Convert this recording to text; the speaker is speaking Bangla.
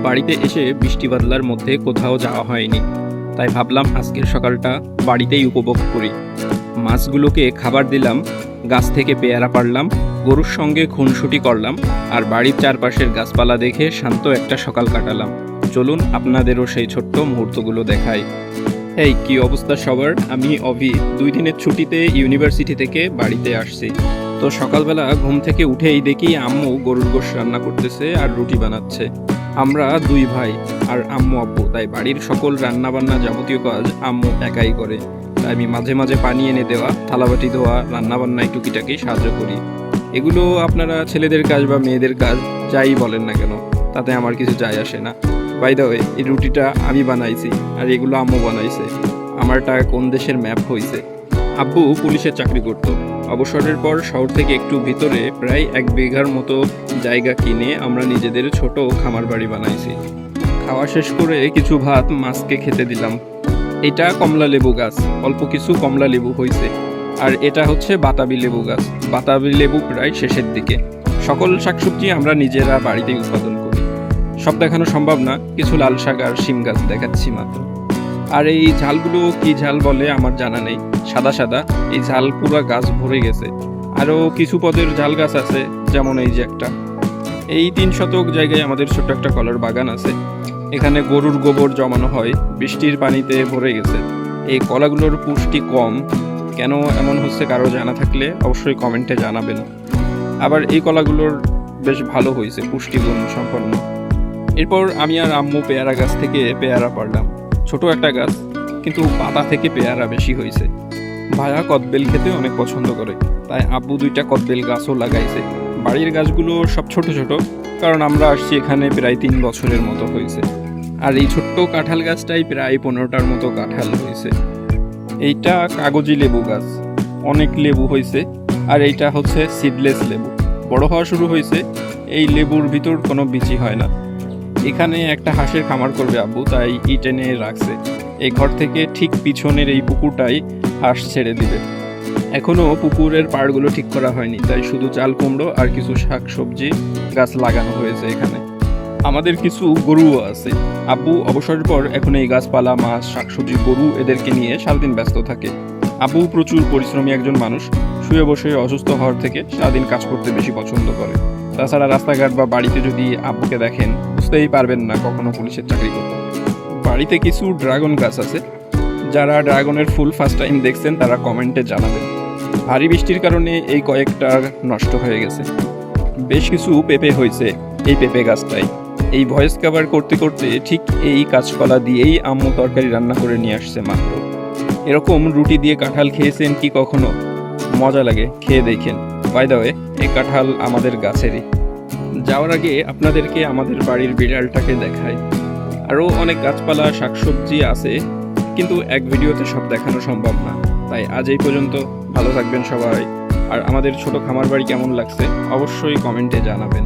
বাড়িতে এসে বৃষ্টি বাদলার মধ্যে কোথাও যাওয়া হয়নি, তাই ভাবলাম আজকের সকালটা বাড়িতেই উপভোগ করি। মাছগুলোকে খাবার দিলাম, গাছ থেকে পেয়ারা পাড়লাম, গরুর সঙ্গে খুনসুটি করলাম, আর বাড়ির চারপাশের গাছপালা দেখে শান্ত একটা সকাল কাটালাম। চলুন আপনাদেরও সেই ছোট্ট মুহূর্তগুলো দেখাই। এই কি অবস্থা সবার? আমি অভি 2 দিনের ছুটিতে ইউনিভার্সিটি থেকে বাড়িতে আসছি। তো সকালবেলা ঘুম থেকে উঠেই দেখি আম্মু গরুর গোশত রান্না করতেছে আর রুটি বানাচ্ছে। আমরা 2 ভাই আর আম্মু আব্বু, তাই বাড়ির সকল রান্না বান্না যাবতীয় কাজ আম্মু একাই করে। তাই আমি মাঝে মাঝে পানি এনে দেওয়া, থালাবাটি ধোয়া, রান্নাবান্নায় টুকিটাকি সাহায্য করি। এগুলো আপনারা ছেলেদের কাজ বা মেয়েদের কাজ যাই বলেন না কেন, তাতে আমার কিছু যায় আসে না। বাই দ্য ওয়ে, এই রুটিটা আমি বানাইছি আর এগুলো আম্মু বানাইছে। আমারটা কোন দেশের ম্যাপ হয়েছে। আব্বু পুলিশের চাকরি করতো। অবসরের পর শহর থেকে একটু ভিতরে প্রায় 1 বিঘার মতো জায়গা কিনে আমরা নিজেদের ছোট খামার বাড়ি বানাইছি। খাওয়া শেষ করে কিছু ভাত মাছকে খেতে দিলাম। এটা কমলা লেবু গাছ, অল্প কিছু কমলা লেবু হয়েছে। আর এটা হচ্ছে বাতাবি লেবু গাছ। বাতাবি লেবু প্রায় শেষের দিকে। সকল শাকসবজি আমরা নিজেরা বাড়িতেই উৎপাদন করি। সব দেখানো সম্ভব না, কিছু লাল শাক আর শিম গাছ দেখাচ্ছি মাত্র। আর এই ঝালগুলো কি ঝাল বলে আমার জানা নেই, সাদা সাদা এই ঝাল পুরো গাছ ভরে গেছে। আরও কিছু পদের ঝাল গাছ আছে, যেমন এই যে একটা। এই 3 শতক জায়গায় আমাদের ছোট্ট একটা কলার বাগান আছে। এখানে গরুর গোবর জমানো হয়, বৃষ্টির পানিতে ভরে গেছে। এই কলাগুলোর পুষ্টি কম, কেন এমন হচ্ছে কারো জানা থাকলে অবশ্যই কমেন্টে জানাবেন। আবার এই কলাগুলোর বেশ ভালো হয়েছে, পুষ্টিগুণ সম্পন্ন। এরপর আমি আর আম্মু পেয়ারা গাছ থেকে পেয়ারা পাড়লাম। ছোট একটা গাছ, কিন্তু পাতা থেকে পেয়ারা বেশি হয়েছে। ভাইয়া কদবেল খেতে অনেক পছন্দ করে, তাই আব্বু 2টা কদবেল গাছও লাগাইছে। বাড়ির গাছগুলো সব ছোট ছোট, কারণ আমরা আসছি এখানে প্রায় 3 বছরের মতো হয়েছে। আর এই ছোট্ট কাঁঠাল গাছটাই প্রায় 15টার মতো কাঁঠাল হয়েছে। এইটা কাগজি লেবু গাছ, অনেক লেবু হয়েছে। আর এইটা হচ্ছে সিডলেস লেবু, বড় হওয়া শুরু হয়েছে। এই লেবুর ভিতর কোনো বিচি হয় না। এখানে একটা হাঁসের খামার করবে আব্বু, তাই ইট এনে রাখছে। এই ঘর থেকে ঠিক পিছনের এই পুকুরটাই হাঁস ছেড়ে দিবে। এখনও পুকুরের পাড়গুলো ঠিক করা হয়নি, তাই শুধু চাল কুমড়ো আর কিছু শাক সবজি গাছ লাগানো হয়েছে এখানে। আমাদের কিছু গরুও আছে। আব্বু অবসরের পর এখন এই গাছপালা, মাছ, শাকসবজি, গরু এদেরকে নিয়ে সারাদিন ব্যস্ত থাকে। আব্বু প্রচুর পরিশ্রমী একজন মানুষ, শুয়ে বসে অসুস্থ হওয়ার থেকে সারাদিন কাজ করতে বেশি পছন্দ করে। তাছাড়া রাস্তাঘাট বা বাড়িতে যদি আব্বুকে দেখেন, বুঝতেই পারবেন না কখনো পুলিশের চাকরি করতে। বাড়িতে কিছু ড্রাগন গাছ আছে। যারা ড্রাগনের ফুল ফার্স্ট টাইম দেখছেন তারা কমেন্টে জানাবেন। ভারী বৃষ্টির কারণে এই কয়েকটা নষ্ট হয়ে গেছে। বেশ কিছু পেঁপে হয়েছে এই পেঁপে গাছটাই। এই ভয়েস কভার করতে করতে ঠিক এই কাঁচকলা দিয়েই আম্মু তরকারি রান্না করে নিয়ে আসছে মাত্র। এরকম রুটি দিয়ে কাঁঠাল খেয়েছেন কি কখনো? মজা লাগে, খেয়ে দেখেন। বাই দ্য ওয়ে, এই কাঁঠাল আমাদের গাছেরই। যাওয়ার আগে আপনাদেরকে আমাদের বাড়ির বিড়ালটাকে দেখাই। আরও অনেক গাছপালা, শাকসবজি আছে, কিন্তু এক ভিডিওতে সব দেখানো সম্ভব না। তাই আজ এই পর্যন্ত। ভালো থাকবেন সবাই। আর আমাদের ছোট খামার বাড়ি কেমন লাগছে অবশ্যই কমেন্টে জানাবেন।